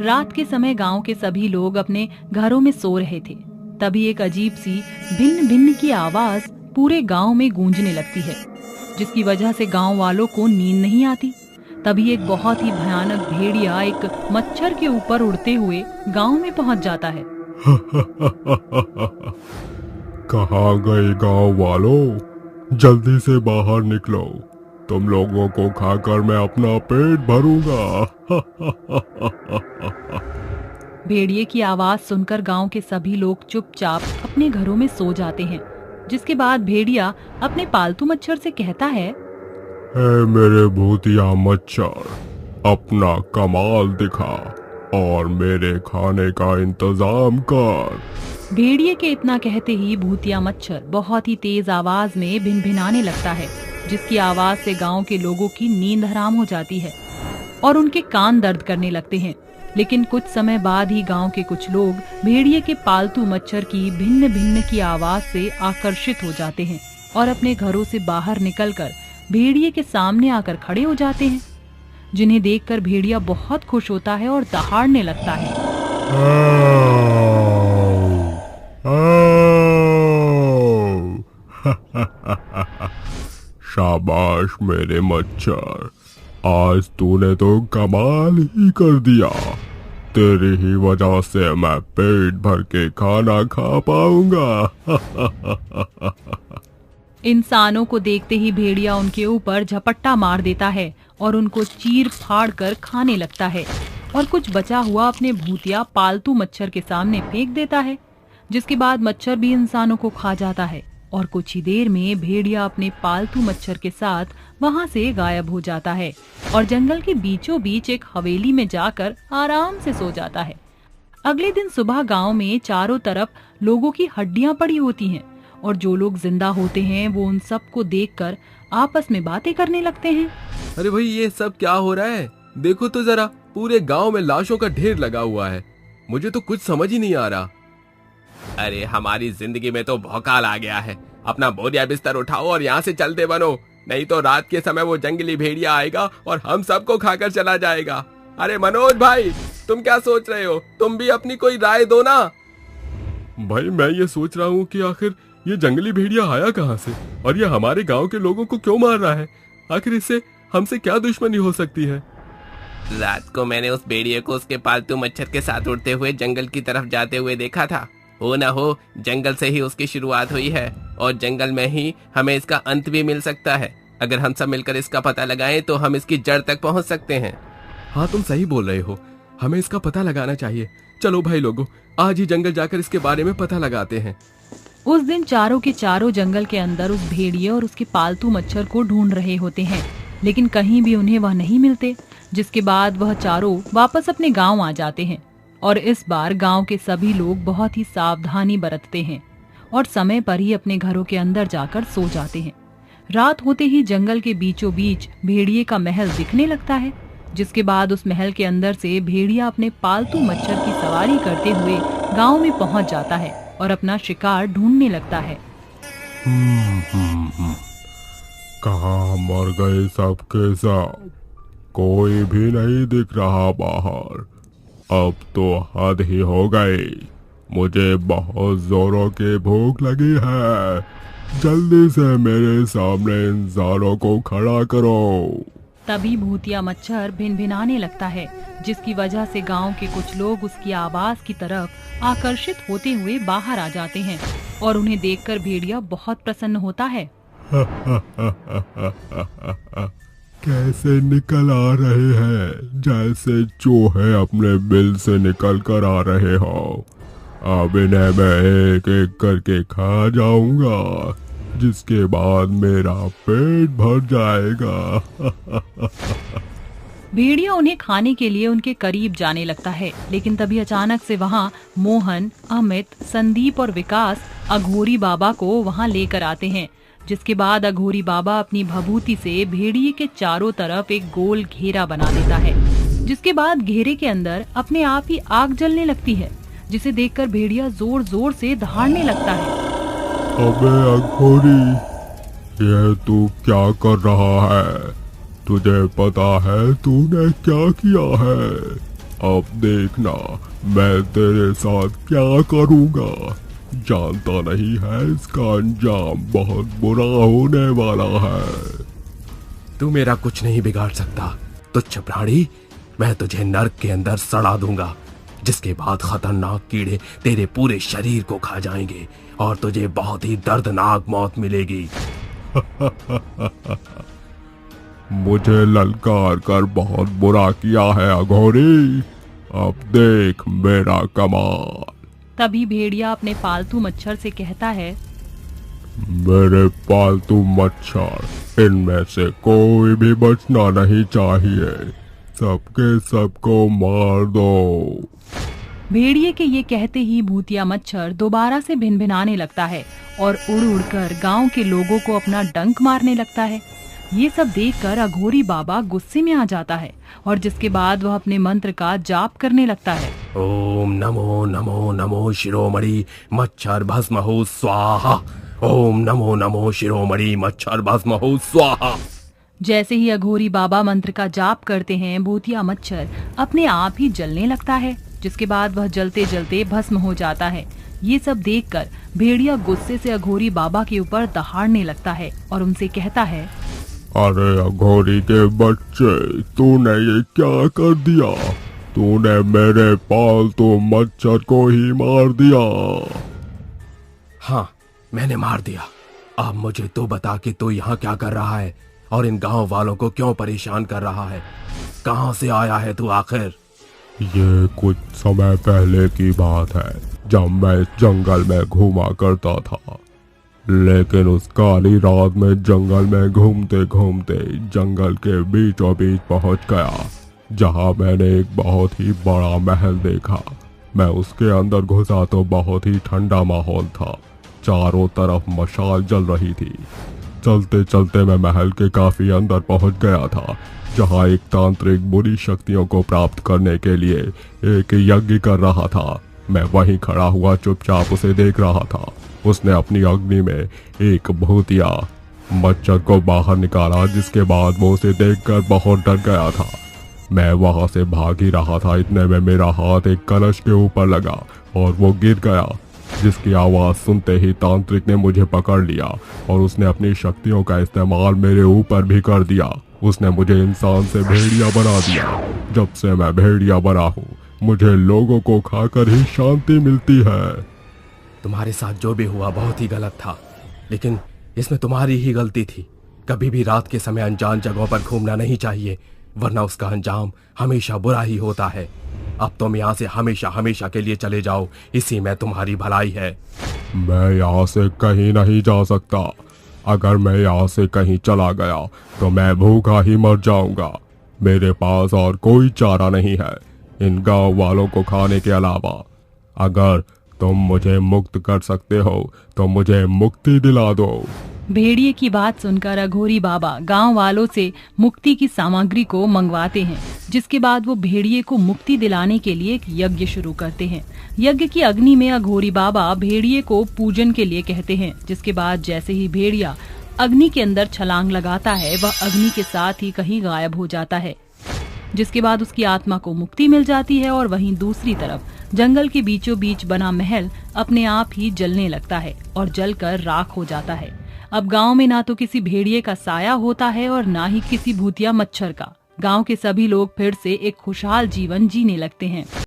रात के समय गांव के सभी लोग अपने घरों में सो रहे थे। तभी एक अजीब सी भिन्न भिन्न की आवाज पूरे गांव में गूंजने लगती है, जिसकी वजह से गांव वालों को नींद नहीं आती। तभी एक बहुत ही भयानक भेड़िया एक मच्छर के ऊपर उड़ते हुए गांव में पहुंच जाता है। कहाँ गए गांव वालों? जल्दी से बाहर निकलो, तुम लोगों को खाकर मैं अपना पेट भरूंगा। भेड़िए की आवाज सुनकर गांव के सभी लोग चुपचाप अपने घरों में सो जाते हैं। जिसके बाद भेड़िया अपने पालतू मच्छर से कहता है, मेरे भूतिया मच्छर, अपना कमाल दिखा और मेरे खाने का इंतजाम कर। भेड़िए के इतना कहते ही भूतिया मच्छर बहुत ही तेज आवाज में भिनभिनाने लगता है, जिसकी आवाज से गांव के लोगों की नींद हराम हो जाती है और उनके कान दर्द करने लगते हैं। लेकिन कुछ समय बाद ही गांव के कुछ लोग भेड़िए के पालतू मच्छर की भिन्न भिन्न की आवाज से आकर्षित हो जाते हैं और अपने घरों से बाहर निकलकर भेड़िए के सामने आकर खड़े हो जाते हैं, जिन्हें देखकर भेड़िया बहुत खुश होता है और दहाड़ने लगता है। शाबाश मेरे मच्छर, आज तूने तो कमाल ही कर दिया। तेरी ही वजह से मैं पेट भर के खाना खा पाऊंगा। इंसानों को देखते ही भेड़िया उनके ऊपर झपट्टा मार देता है और उनको चीर फाड़ कर खाने लगता है और कुछ बचा हुआ अपने भूतिया पालतू मच्छर के सामने फेंक देता है। जिसके बाद मच्छर भी इंसानों को खा जाता है और कुछ ही देर में भेड़िया अपने पालतू मच्छर के साथ वहां से गायब हो जाता है और जंगल के बीचों बीच एक हवेली में जाकर आराम से सो जाता है। अगले दिन सुबह गांव में चारों तरफ लोगों की हड्डियां पड़ी होती हैं और जो लोग जिंदा होते हैं वो उन सब को देखकर आपस में बातें करने लगते हैं। अरे भाई, ये सब क्या हो रहा है? देखो तो जरा, पूरे गांव में लाशों का ढेर लगा हुआ है। मुझे तो कुछ समझ ही नहीं आ रहा। अरे हमारी जिंदगी में तो भौकाल आ गया है। अपना बोरिया बिस्तर उठाओ और यहाँ से चलते बनो, नहीं तो रात के समय वो जंगली भेड़िया आएगा और हम सबको खाकर चला जाएगा। अरे मनोज भाई, तुम क्या सोच रहे हो? तुम भी अपनी कोई राय दो ना। भाई मैं ये सोच रहा हूँ कि आखिर ये जंगली भेड़िया आया कहाँ से और ये हमारे गांव के लोगों को क्यों मार रहा है? आखिर इससे हमसे क्या दुश्मनी हो सकती है? रात को मैंने उस भेड़िए को उसके पालतू मच्छर के साथ उड़ते हुए जंगल की तरफ जाते हुए देखा था। हो ना हो जंगल से ही उसकी शुरुआत हुई है और जंगल में ही हमें इसका अंत भी मिल सकता है। अगर हम सब मिलकर इसका पता लगाएं तो हम इसकी जड़ तक पहुंच सकते हैं। हाँ, तुम सही बोल रहे हो, हमें इसका पता लगाना चाहिए। चलो भाई लोगों, आज ही जंगल जाकर इसके बारे में पता लगाते हैं। उस दिन चारों के चारों जंगल के अंदर उस भेड़िए और उसके पालतू मच्छर को ढूंढ रहे होते हैं, लेकिन कहीं भी उन्हें वह नहीं मिलते। जिसके बाद वह चारों वापस अपने गांव आ जाते हैं और इस बार गांव के सभी लोग बहुत ही सावधानी बरतते हैं और समय पर ही अपने घरों के अंदर जाकर सो जाते हैं। रात होते ही जंगल के बीचों बीच भेड़िए का महल दिखने लगता है। जिसके बाद उस महल के अंदर से भेड़िया अपने पालतू मच्छर की सवारी करते हुए गांव में पहुंच जाता है और अपना शिकार ढूंढने लगता है। कहाँ मर गए सबके सब? कोई भी नहीं दिख रहा बाहर। अब तो हद ही हो गई। मुझे बहुत जोरों की भूख लगी है। जल्दी से मेरे सामने इंसानों को खड़ा करो। तभी भूतिया मच्छर भिनभिनाने लगता है, जिसकी वजह से गांव के कुछ लोग उसकी आवाज की तरफ आकर्षित होते हुए बाहर आ जाते हैं और उन्हें देखकर भेड़िया बहुत प्रसन्न होता है। कैसे निकल आ रहे हैं, जैसे चूहे अपने बिल से निकल कर आ रहे हो। अब इन्हें मैं एक एक करके खा जाऊंगा, जिसके बाद मेरा पेट भर जाएगा। भेड़िया उन्हें खाने के लिए उनके करीब जाने लगता है, लेकिन तभी अचानक से वहाँ मोहन, अमित, संदीप और विकास अघोरी बाबा को वहाँ लेकर आते हैं। जिसके बाद अघोरी बाबा अपनी भभूति से भेड़िए के चारों तरफ एक गोल घेरा बना देता है, जिसके बाद घेरे के अंदर अपने आप ही आग जलने लगती है, जिसे देखकर भेड़िया जोर जोर से दहाड़ने लगता है। अबे अघोरी, ये तू क्या कर रहा है? तुझे पता है तूने क्या किया है? अब देखना मैं तेरे साथ क्या करूँगा। जानता नहीं है इसका अंजाम बहुत बुरा होने वाला है। तू मेरा कुछ नहीं बिगाड़ सकता तुच्छ प्राणी। मैं तुझे नर्क के अंदर सड़ा दूंगा, जिसके बाद खतरनाक कीड़े तेरे पूरे शरीर को खा जाएंगे और तुझे बहुत ही दर्दनाक मौत मिलेगी। मुझे ललकार कर बहुत बुरा किया है अघोरी, अब देख मेरा कमाल। तभी भेड़िया अपने पालतू मच्छर से कहता है, मेरे पालतू मच्छर, इनमें से कोई भी बचना नहीं चाहिए, सबके सबको मार दो। भेड़िए के ये कहते ही भूतिया मच्छर दोबारा से भिनभिनाने लगता है और उड़ उड़ कर गाँव के लोगों को अपना डंक मारने लगता है। ये सब देखकर अघोरी बाबा गुस्से में आ जाता है और जिसके बाद वह अपने मंत्र का जाप करने लगता है। ओम नमो नमो नमो शिरोमणि मच्छर भस्म हो स्वाहा। ओम नमो नमो शिरोमणि मच्छर भस्म हो स्वाहा। जैसे ही अघोरी बाबा मंत्र का जाप करते हैं, भूतिया मच्छर अपने आप ही जलने लगता है, जिसके बाद वह जलते जलते भस्म हो जाता है। ये सब देखकर भेड़िया गुस्से से अघोरी बाबा के ऊपर दहाड़ने लगता है और उनसे कहता है, अरे अघोरी के बच्चे, तूने ये क्या कर दिया? तूने मेरे पालतू मच्छर को ही मार दिया। हाँ, मैंने मार दिया। अब मुझे तू बता कि तू यहाँ क्या कर रहा है और इन गांव वालों को क्यों परेशान कर रहा है? कहाँ से आया है तू आखिर? ये कुछ समय पहले की बात है, जब मैं जंगल में घूमा करता था। लेकिन उस काली रात में जंगल में घूमते घूमते जंगल के बीचों बीच पहुंच गया, जहां मैंने एक बहुत ही बड़ा महल देखा। मैं उसके अंदर घुसा तो बहुत ही ठंडा माहौल था, चारों तरफ मशाल जल रही थी। चलते चलते मैं महल के काफी अंदर पहुंच गया था, जहां एक तांत्रिक बुरी शक्तियों को प्राप्त करने के लिए एक यज्ञ कर रहा था। मैं वहीं खड़ा हुआ चुपचाप उसे देख रहा था। उसने अपनी अग्नि में एक भूतिया मच्छर को बाहर निकाला, जिसके बाद वो उसे देखकर बहुत डर गया था। मैं वहां से भाग ही रहा था, इतने में मेरा हाथ एक कलश के ऊपर लगा और वो गिर गया, जिसकी आवाज सुनते ही तांत्रिक ने मुझे पकड़ लिया और उसने अपनी शक्तियों का इस्तेमाल मेरे ऊपर भी कर दिया। उसने मुझे इंसान से भेड़िया बना दिया। जब से मैं भेड़िया बना हूँ, मुझे लोगों को खाकर ही शांति मिलती है। तुम्हारे साथ जो भी हुआ बहुत ही गलत था, लेकिन इसमें तुम्हारी ही गलती थी। कभी भी रात के समय अनजान जगहों पर घूमना नहीं चाहिए, वरना उसका अंजाम हमेशा बुरा ही होता है। अब तुम यहाँ से हमेशा हमेशा के लिए चले जाओ, इसी में तुम्हारी भलाई है। मैं यहाँ से कहीं नहीं जा सकता। अगर मैं यहाँ से कहीं चला गया तो मैं भूखा ही मर जाऊंगा। मेरे पास और कोई चारा नहीं है इन गांव वालों को खाने के अलावा। अगर तुम मुझे मुक्त कर सकते हो तो मुझे मुक्ति दिला दो। भेड़िए की बात सुनकर अघोरी बाबा गांव वालों से मुक्ति की सामग्री को मंगवाते हैं, जिसके बाद वो भेड़िए को मुक्ति दिलाने के लिए एक यज्ञ शुरू करते हैं। यज्ञ की अग्नि में अघोरी बाबा भेड़िए को पूजन के लिए कहते हैं, जिसके बाद जैसे ही भेड़िया अग्नि के अंदर छलांग लगाता है, वह अग्नि के साथ ही कहीं गायब हो जाता है, जिसके बाद उसकी आत्मा को मुक्ति मिल जाती है। और वहीं दूसरी तरफ जंगल के बीचों बीच बना महल अपने आप ही जलने लगता है और जलकर राख हो जाता है। अब गांव में ना तो किसी भेड़िए का साया होता है और ना ही किसी भूतिया मच्छर का। गांव के सभी लोग फिर से एक खुशहाल जीवन जीने लगते हैं।